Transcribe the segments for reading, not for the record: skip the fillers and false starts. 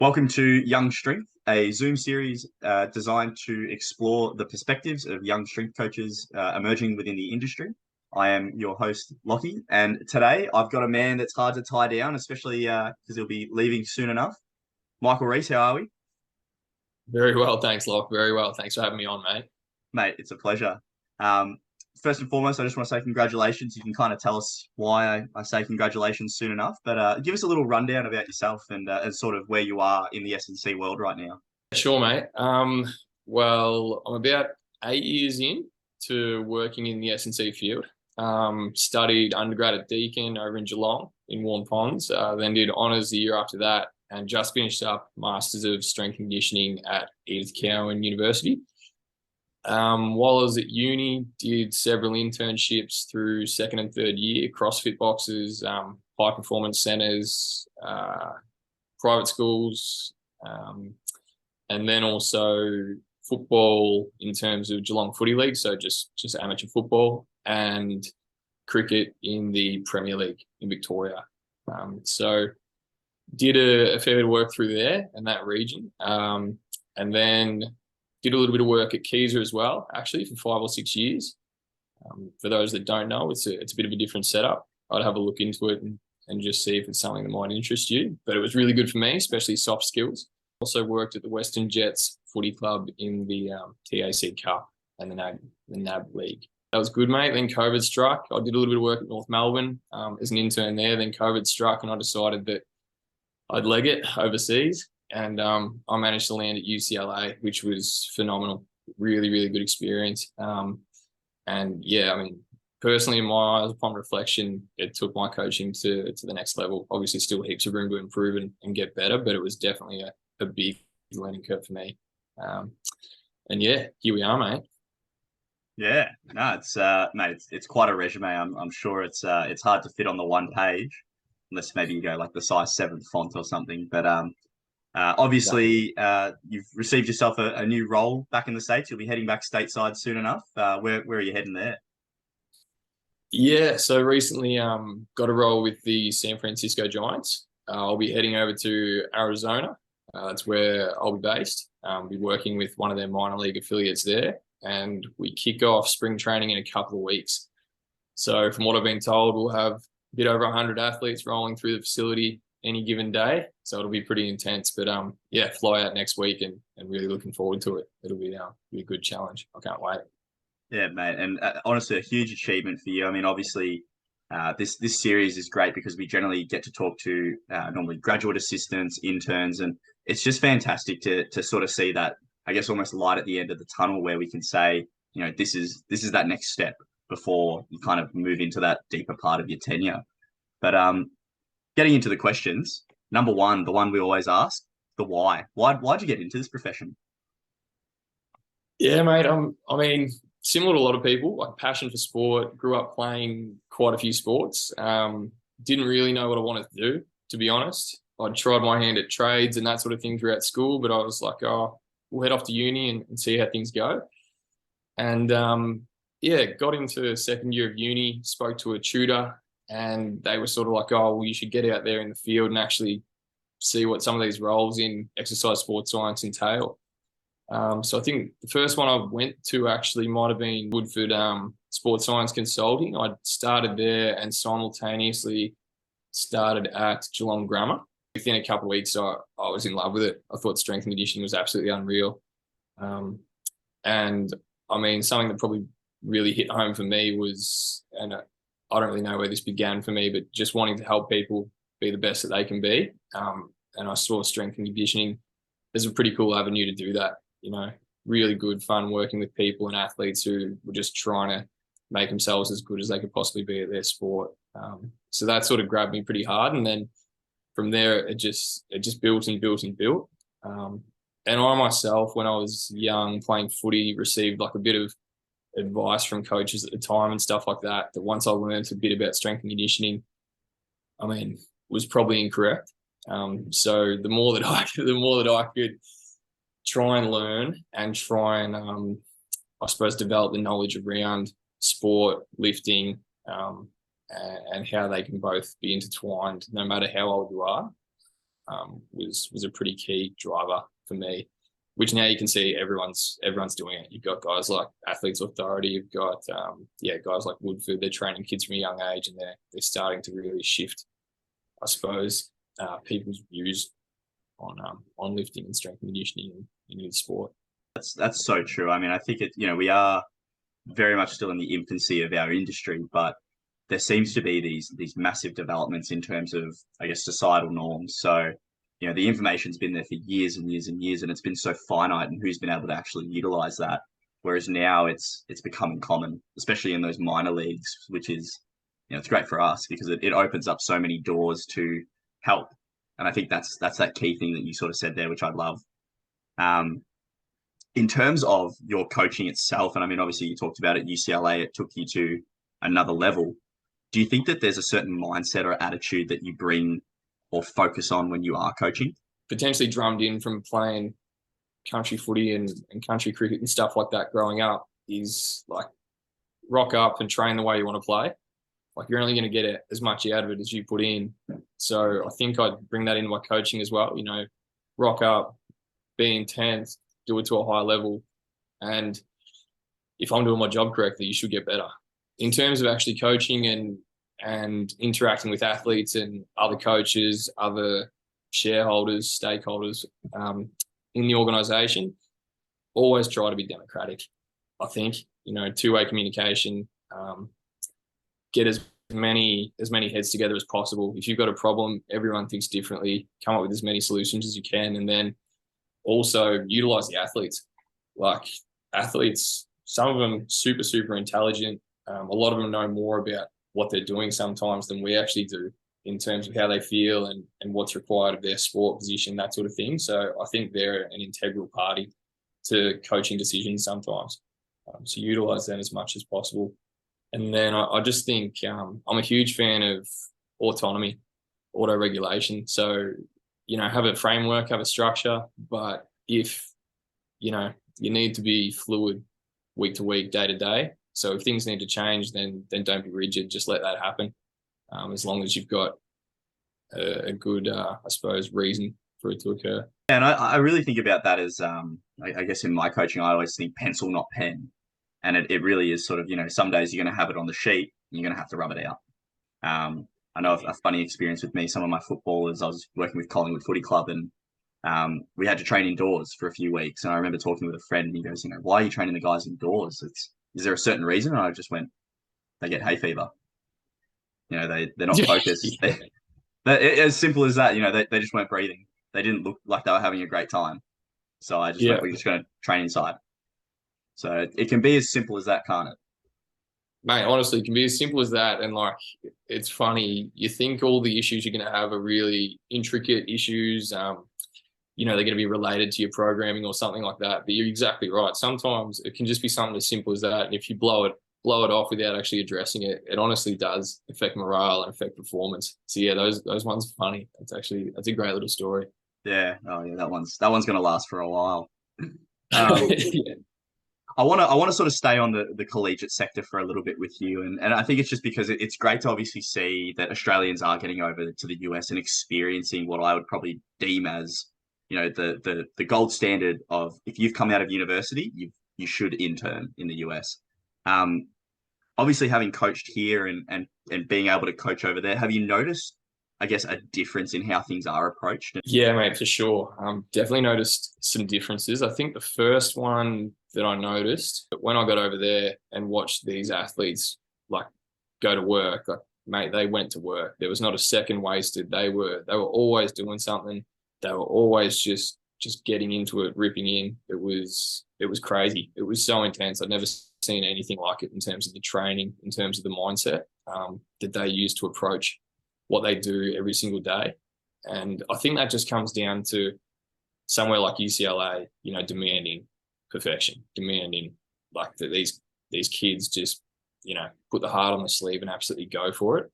Welcome to Young Strength, a Zoom series designed to explore the perspectives of young strength coaches emerging within the industry. I am your host, Lockie, and today I've got a man that's hard to tie down, especially because he'll be leaving soon enough. Michael Rheese, how are we? Very well, thanks, Locke. Very well. Thanks for having me on, mate. Mate, it's a pleasure. Um, First and foremost, I just want to say congratulations. You can kind of tell us why I say congratulations soon enough, but give us a little rundown about yourself and sort of where you are in the S&C world right now. Sure, mate. Well, I'm about 8 years in to working in the S&C field. Studied undergrad at Deakin over in Geelong in Warm Ponds, then did honours the year after that and just finished up Masters of Strength and Conditioning at Deakin University. While I was at uni, did several internships through second and third year, CrossFit boxes, high performance centres, private schools, and then also football in terms of Geelong Footy League, so just amateur football, and cricket in the Premier League in Victoria. So did a fair bit of work through there and that region, and then did a little bit of work at Keyser as well, actually, for 5 or 6 years. For those that don't know, it's a bit of a different setup. I'd have a look into it and just see if it's something that might interest you. But it was really good for me, especially soft skills. Also worked at the Western Jets Footy Club in the TAC Cup and the NAB League. That was good, mate. Then COVID struck. I did a little bit of work at North Melbourne as an intern there. Then COVID struck and I decided that I'd leg it overseas. And I managed to land at UCLA, which was phenomenal. Really, really good experience. And yeah, I mean, personally, in my eyes, upon reflection, it took my coaching to the next level. Obviously, still heaps of room to improve and get better, but it was definitely a big learning curve for me. And yeah, here we are, mate. Yeah, no, it's mate, it's quite a resume. I'm sure it's hard to fit on the one page, unless maybe you go like the size 7 font or something. But obviously, you've received yourself a new role back in the States. You'll be heading back stateside soon enough. Where are you heading there? Yeah, so recently got a role with the San Francisco Giants. I'll be heading over to Arizona. That's where I'll be based. I'll be working with one of their minor league affiliates there. And we kick off spring training in a couple of weeks. So from what I've been told, we'll have a bit over 100 athletes rolling through the facility any given day. So it'll be pretty intense. But yeah, fly out next week and really looking forward to it. It'll be a good challenge. I can't wait. Yeah, mate, and honestly, a huge achievement for you. I mean, obviously, this series is great because we generally get to talk to normally graduate assistants, interns, and it's just fantastic to sort of see that, I guess, almost light at the end of the tunnel where we can say, you know, this is that next step before you kind of move into that deeper part of your tenure. But getting into the questions, number one, the one we always ask, the why. Why'd you get into this profession? Yeah, mate. I mean, similar to a lot of people, like passion for sport. Grew up playing quite a few sports. Didn't really know what I wanted to do, to be honest. I'd tried my hand at trades and that sort of thing throughout school, but I was like, oh, we'll head off to uni and see how things go. And yeah, got into second year of uni, spoke to a tutor, and they were sort of like, oh, well, you should get out there in the field and actually see what some of these roles in exercise sports science entail. So I think the first one I went to actually might have been Woodford Sports Science Consulting. I started there and simultaneously started at Geelong Grammar. Within a couple of weeks, I was in love with it. I thought strength and conditioning was absolutely unreal. And I mean, something that probably really hit home for me was, and I don't really know where this began for me, but just wanting to help people be the best that they can be. And I saw strength and conditioning as a pretty cool avenue to do that. You know, really good fun working with people and athletes who were just trying to make themselves as good as they could possibly be at their sport. So that sort of grabbed me pretty hard. And then from there, it just built and built and built. And I myself, when I was young playing footy, received like a bit of advice from coaches at the time and stuff like that, that once I learned a bit about strength and conditioning, I mean, was probably incorrect. So the more that I could try and learn and try and, I suppose, develop the knowledge around sport, lifting, and how they can both be intertwined no matter how old you are. was a pretty key driver for me, which now you can see everyone's doing it. You've got guys like Athletes Authority, you've got guys like Woodford. They're training kids from a young age, and they're starting to really shift, I suppose, people's views on lifting and strength and conditioning in youth sport. That's so true. I mean, I think we are very much still in the infancy of our industry, but there seems to be these massive developments in terms of, I guess, societal norms. So, the information's been there for years and years and years, and it's been so finite, and who's been able to actually utilize that. Whereas now it's becoming common, especially in those minor leagues, which is, it's great for us because it opens up so many doors to help. And I think that's that key thing that you sort of said there, which I love. In terms of your coaching itself, and I mean, obviously you talked about at UCLA, it took you to another level. Do you think that there's a certain mindset or attitude that you bring or focus on when you are coaching? Potentially drummed in from playing country footy and country cricket and stuff like that growing up is like rock up and train the way you want to play. Like you're only going to get as much out of it as you put in. So I think I'd bring that into my coaching as well. Rock up, be intense, do it to a high level. And if I'm doing my job correctly, you should get better. In terms of actually coaching and interacting with athletes and other coaches, other shareholders, stakeholders in the organisation, always try to be democratic. I think, two-way communication, get as many heads together as possible. If you've got a problem, everyone thinks differently, come up with as many solutions as you can, and then also utilize the athletes. Like athletes, some of them super, super intelligent. A lot of them know more about what they're doing sometimes than we actually do in terms of how they feel and what's required of their sport position, that sort of thing. So I think they're an integral party to coaching decisions sometimes. So utilize them as much as possible. And then I just think I'm a huge fan of autonomy, auto-regulation. So, have a framework, have a structure, but if, you need to be fluid week to week, day to day. So if things need to change, then don't be rigid. Just let that happen. As long as you've got a good, I suppose, reason for it to occur. And I really think about that as, I guess in my coaching, I always think pencil, not pen. And it really is sort of, some days you're going to have it on the sheet and you're going to have to rub it out. I know a funny experience with me, some of my footballers, I was working with Collingwood Footy Club and we had to train indoors for a few weeks. And I remember talking with a friend and he goes, why are you training the guys indoors? Is there a certain reason? And I just went, they get hay fever. They're not focused. Yeah. As simple as that, they just weren't breathing. They didn't look like they were having a great time. So I just went, we're just going to train inside. So it can be as simple as that, can't it? Mate, honestly, it can be as simple as that. And it's funny. You think all the issues you're going to have are really intricate issues. They're going to be related to your programming or something like that. But you're exactly right. Sometimes it can just be something as simple as that. And if you blow it off without actually addressing it, it honestly does affect morale and affect performance. So yeah, those ones are funny. That's a great little story. Yeah. Oh yeah, that one's going to last for a while. Yeah. I want to sort of stay on the collegiate sector for a little bit with you. And I think it's just because it's great to obviously see that Australians are getting over to the US and experiencing what I would probably deem as, the gold standard of if you've come out of university, you should intern in the US. Obviously having coached here and being able to coach over there, have you noticed, I guess, a difference in how things are approached? Yeah, mate, for sure. Definitely noticed some differences. I think the first one that I noticed when I got over there and watched these athletes go to work, mate, they went to work. There was not a second wasted. They were always doing something. They were always just getting into it, ripping in. It was crazy. It was so intense. I'd never seen anything like it in terms of the training, in terms of the mindset that they use to approach what they do every single day. And I think that just comes down to somewhere like UCLA, demanding perfection, demanding that these kids just, put the heart on the sleeve and absolutely go for it.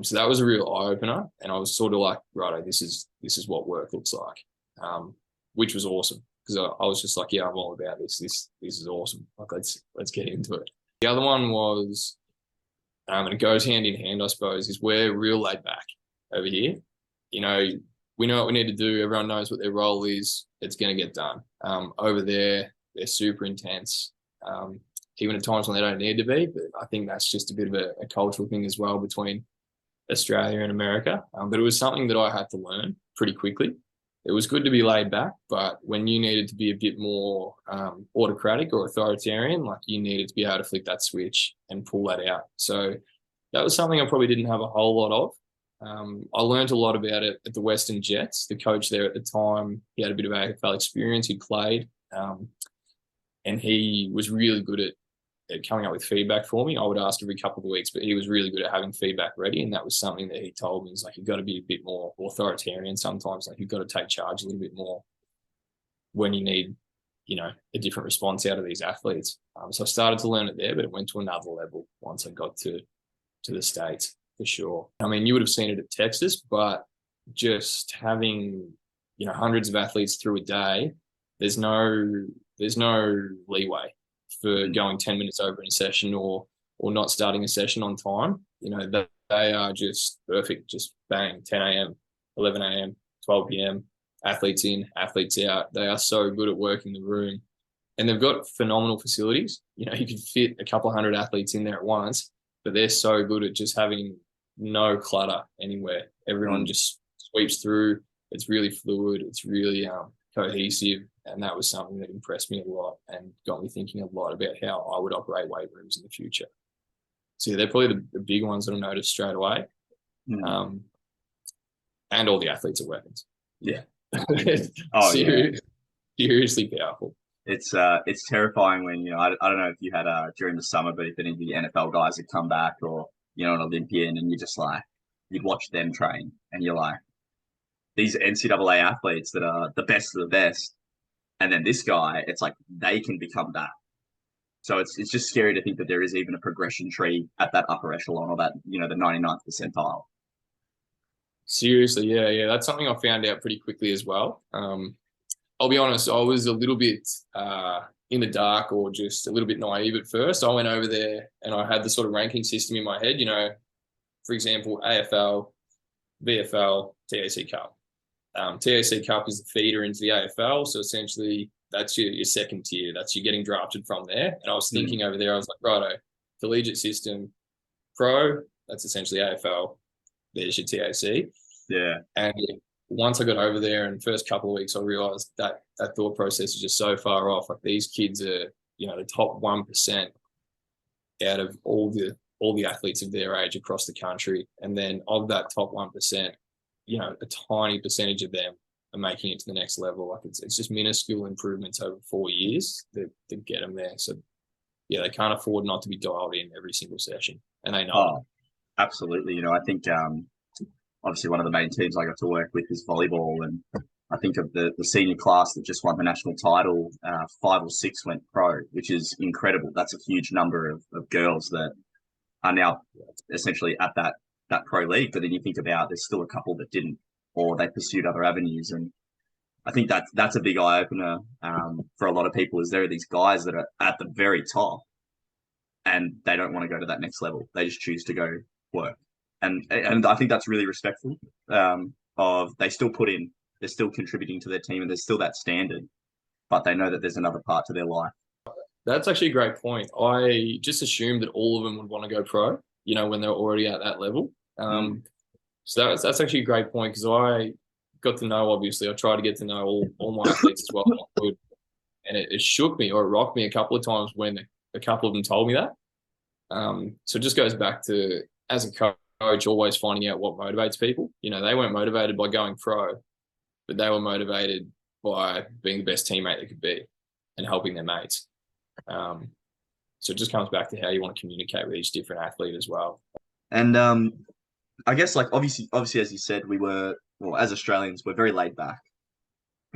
So that was a real eye opener. And I was sort of like, righto, this is what work looks like, which was awesome because I was just like, yeah, I'm all about this. This is awesome. Let's get into it. The other one was, and it goes hand in hand, I suppose, is we're real laid back over here. we know what we need to do. Everyone knows what their role is. It's going to get done. Over there, they're super intense, even at times when they don't need to be. But I think that's just a bit of a cultural thing as well between Australia and America. But it was something that I had to learn pretty quickly. It was good to be laid back, but when you needed to be a bit more autocratic or authoritarian, like you needed to be able to flick that switch and pull that out. So that was something I probably didn't have a whole lot of. I learned a lot about it at the Western Jets. The coach there at the time, he had a bit of AFL experience. He played, and he was really good at coming up with feedback for me. I would ask every couple of weeks, but he was really good at having feedback ready. And that was something that he told me, is like, you've got to be a bit more authoritarian sometimes. Like, you've got to take charge a little bit more when you need, a different response out of these athletes. So I started to learn it there, but it went to another level once I got to the States, for sure. I mean, you would have seen it at Texas, but just having, hundreds of athletes through a day, there's no leeway for going 10 minutes over in a session or not starting a session on time. They are just perfect. Just bang, 10 a.m., 11 a.m., 12 p.m., athletes in, athletes out. They are so good at working the room. And they've got phenomenal facilities. You could fit a couple of hundred athletes in there at once, but they're so good at just having no clutter anywhere. Everyone just sweeps through. It's really fluid. It's really cohesive. And that was something that impressed me a lot and got me thinking a lot about how I would operate weight rooms in the future. So they're probably the big ones that I noticed straight away. And all the athletes are weapons. Yeah. Seriously powerful. It's terrifying when, I don't know if you had during the summer, but if any of the NFL guys had come back or, an Olympian, and you're just like, you'd watch them train and you're like, these NCAA athletes that are the best of the best. And then this guy, it's like they can become that. So it's just scary to think that there is even a progression tree at that upper echelon, or that, the 99th percentile. Seriously, yeah. That's something I found out pretty quickly as well. I'll be honest, I was a little bit in the dark, or just a little bit naive at first. I went over there and I had the sort of ranking system in my head, for example, AFL, VFL, TAC Cup. TAC Cup is the feeder into the AFL. So essentially that's your second tier. That's you getting drafted from there. And I was thinking over there, I was like, righto, collegiate system, pro, that's essentially AFL. There's your TAC. Yeah. And once I got over there, and the first couple of weeks, I realized that thought process is just so far off. Like, these kids are, the top 1% out of all the athletes of their age across the country. And then of that top 1%, a tiny percentage of them are making it to the next level. Like, it's just minuscule improvements over 4 years that get them there. So yeah, they can't afford not to be dialed in every single session, and they know it. Absolutely. I think obviously one of the main teams I got to work with is volleyball, and I think of the senior class that just won the national title, 5 or 6 went pro, which is incredible. That's a huge number of girls that are now essentially at that pro league. But then you think about, there's still a couple that didn't, or they pursued other avenues. And I think that's a big eye opener for a lot of people, is there are these guys that are at the very top and they don't want to go to that next level. They just choose to go work. And I think that's really respectful of, they still put in, they're still contributing to their team, and there's still that standard, but they know that there's another part to their life. That's actually a great point. I just assumed that all of them would want to go pro, when they're already at that level. So that's actually a great point, because I got to know, obviously, I tried to get to know all my athletes as well. And it shook me, or it rocked me a couple of times when a couple of them told me that. So it just goes back to, as a coach, always finding out what motivates people. They weren't motivated by going pro, but they were motivated by being the best teammate they could be and helping their mates. So it just comes back to how you want to communicate with each different athlete as well. And I guess, like, obviously, as you said, as Australians, we're very laid back.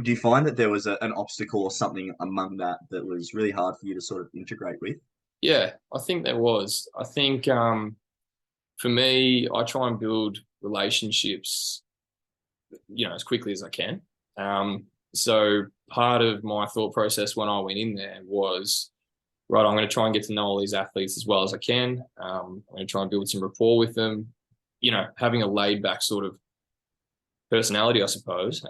Do you find that there was an obstacle or something among that was really hard for you to sort of integrate with? Yeah, I think there was. I think for me, I try and build relationships, as quickly as I can. So part of my thought process when I went in there was, right, I'm going to try and get to know all these athletes as well as I can. I'm going to try and build some rapport with them. Having a laid back sort of personality, I suppose.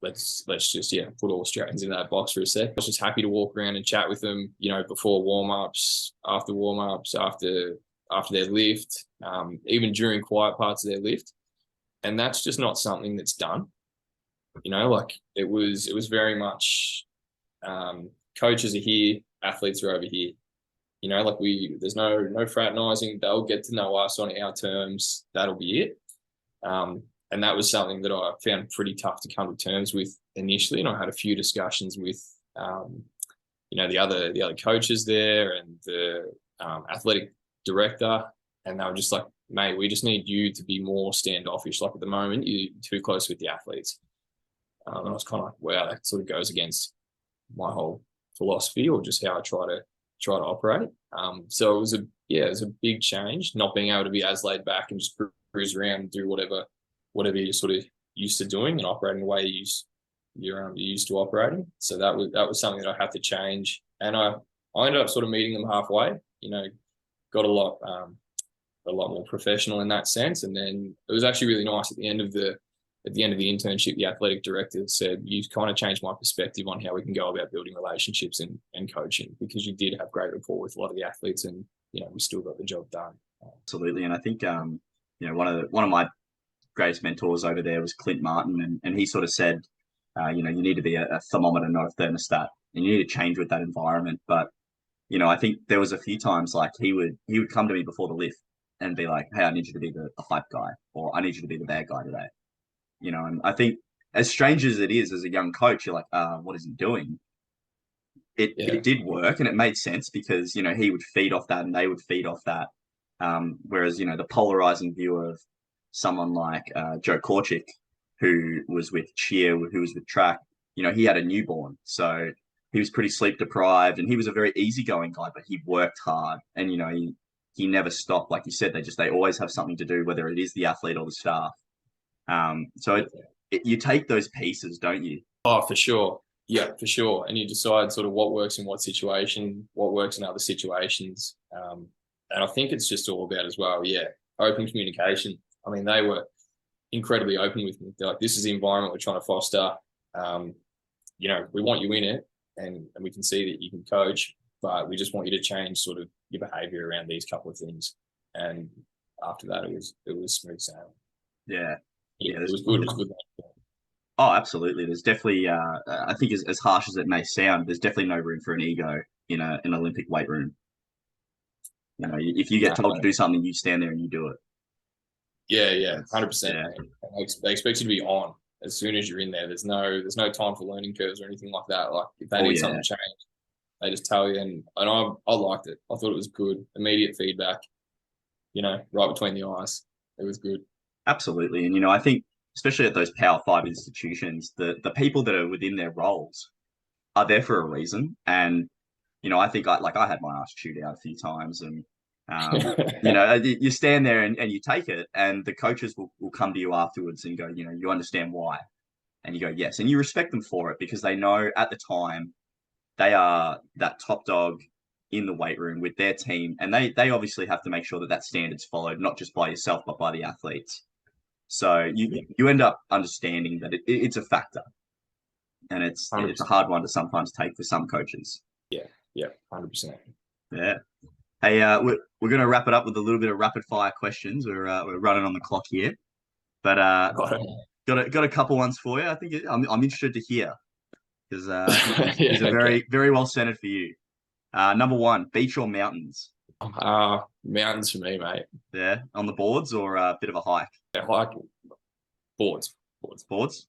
Let's just put all Australians in that box for a sec. I was just happy to walk around and chat with them, before warm-ups, after their lift, even during quiet parts of their lift. And that's just not something that's done. Like it was very much coaches are here, athletes are over here. Like there's no fraternizing. They'll get to know us on our terms. That'll be it. And that was something that I found pretty tough to come to terms with initially. And I had a few discussions with, the other coaches there and the athletic director, and they were just like, mate, we just need you to be more standoffish. Like at the moment, you're too close with the athletes. And I was kind of like, wow, that sort of goes against my whole philosophy or just how I try to operate. So it was a big change, not being able to be as laid back and just cruise around and do whatever you're sort of used to doing and operating the way you're used to operating. So that was something that I had to change. And I ended up sort of meeting them halfway, got a lot more professional in that sense. And then it was actually really nice at the end of the internship, the athletic director said, you kind of changed my perspective on how we can go about building relationships and coaching, because you did have great rapport with a lot of the athletes and, we still got the job done. Absolutely. And I think, one of my greatest mentors over there was Clint Martin. And he sort of said, you need to be a thermometer, not a thermostat, and you need to change with that environment. But, I think there was a few times like he would come to me before the lift and be like, hey, I need you to be the hype guy, or I need you to be the bad guy today. And I think as strange as it is as a young coach, you're like, what is he doing? It did work and it made sense because, he would feed off that and they would feed off that. Whereas, the polarizing view of someone like Joe Korchik, who was with cheer, who was with track, he had a newborn. So he was pretty sleep deprived and he was a very easygoing guy, but he worked hard and, he never stopped. Like you said, they always have something to do, whether it is the athlete or the staff. So you take those pieces, don't you? Oh, for sure. Yeah, for sure. And you decide sort of what works in what situation, what works in other situations. And I think it's just all about as well, open communication. I mean, they were incredibly open with me. They're like, this is the environment we're trying to foster. We want you in it and we can see that you can coach, but we just want you to change sort of your behavior around these couple of things. And after that, it was smooth sailing. Yeah. It was good. It was good. Oh, absolutely. There's definitely, I think as harsh as it may sound, there's definitely no room for an ego in an Olympic weight room. If you get told to do something, you stand there and you do it. Yeah, 100%. They expect you to be on as soon as you're in there. There's no time for learning curves or anything like that. Like if they need something to change, they just tell you. And I liked it. I thought it was good. Immediate feedback, right between the eyes. It was good. Absolutely. And, I think, especially at those Power 5 institutions, the people that are within their roles are there for a reason. And, I think I had my ass chewed out a few times and, you stand there and you take it and the coaches will come to you afterwards and go, you understand why. And you go, yes. And you respect them for it because they know at the time they are that top dog in the weight room with their team. And they obviously have to make sure that standard's followed, not just by yourself, but by the athletes. So you end up understanding that it's a factor, and it's a hard one to sometimes take for some coaches. Yeah, 100%. Yeah. Hey, we're going to wrap it up with a little bit of rapid fire questions. We're running on the clock here, but got a couple ones for you. I think I'm interested to hear because these are very very well centered for you. Number one, beach or mountains? Mountains for me, mate. Yeah, on the boards or a bit of a hike? Yeah, hiking. Boards.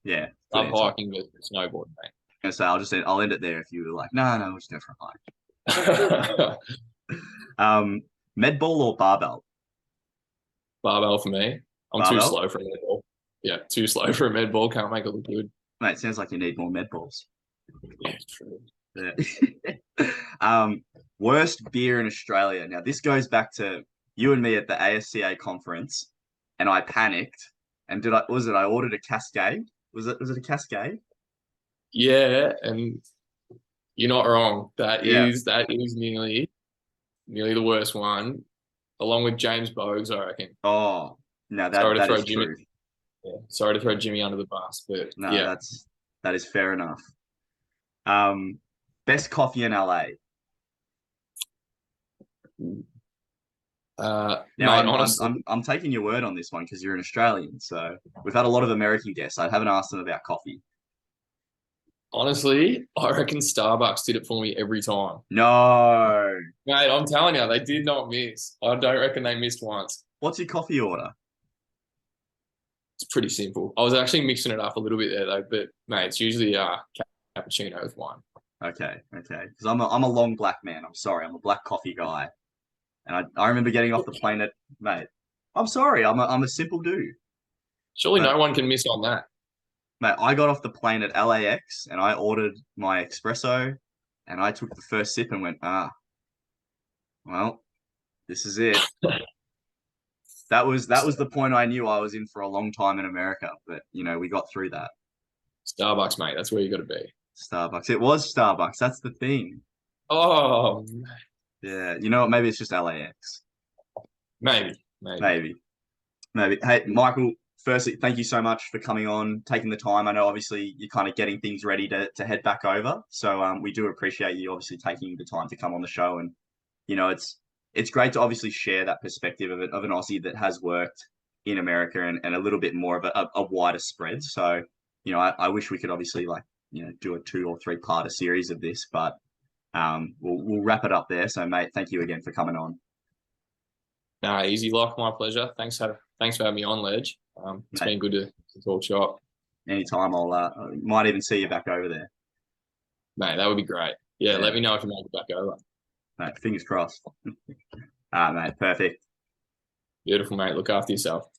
Yeah. I'm hiking with snowboarding, mate. I'm gonna say I'll end it there if you were like, no, we'll just go for a hike. Med ball or barbell? Barbell for me. I'm too slow for a med ball. Yeah, too slow for a med ball. Can't make it look good. Mate, sounds like you need more med balls. Yeah, true. Yeah. Worst beer in Australia. Now this goes back to you and me at the ASCA conference, and I panicked. And I ordered a Cascade? Was it a Cascade? Yeah, and you're not wrong. That is nearly the worst one, along with James Bogues, I reckon. Oh, no, that is true. Yeah. Sorry to throw Jimmy under the bus, but No, yeah. that is fair enough. Um, Best coffee in LA. Now Mate, honestly, I'm taking your word on this one because you're an Australian. So we've had a lot of American guests. I haven't asked them about coffee. I reckon Starbucks did it for me every time. No. Mate, I'm telling you, they did not miss. I don't reckon they missed once. What's your coffee order? It's pretty simple. I was actually mixing it up a little bit there though, but mate, it's usually cappuccino with wine. Okay, okay. Because I'm a long black man. I'm sorry. I'm a black coffee guy. And I remember getting off the plane at mate. I'm sorry. I'm a simple dude. Surely But no one can miss on that. mate, I got off the plane at LAX and I ordered my espresso and I took the first sip and went, well, this is it. That was the point I knew I was in for a long time in America. But we got through that. Starbucks, mate, that's where you got to be. Starbucks. It was Starbucks. That's the thing. Oh, Yeah. You know what? Maybe it's just LAX. maybe. Maybe. Maybe. Hey, Michael, firstly, thank you so much for coming on, taking the time. I know obviously you're kind of getting things ready to head back over. So we do appreciate you obviously taking the time to come on the show. And, it's great to obviously share that perspective of an Aussie that has worked in America and a little bit more of a wider spread. So, I wish we could obviously do a 2 or 3 part series of this, but we'll wrap it up there. So, mate, thank you again for coming on. Nah, easy lock, my pleasure. Thanks for having me on, Ledge. It's been good to talk shop. Anytime, I might even see you back over there. Mate, that would be great. Yeah, let me know if you make it back over. Mate, fingers crossed. All right, mate, perfect. Beautiful, mate. Look after yourself.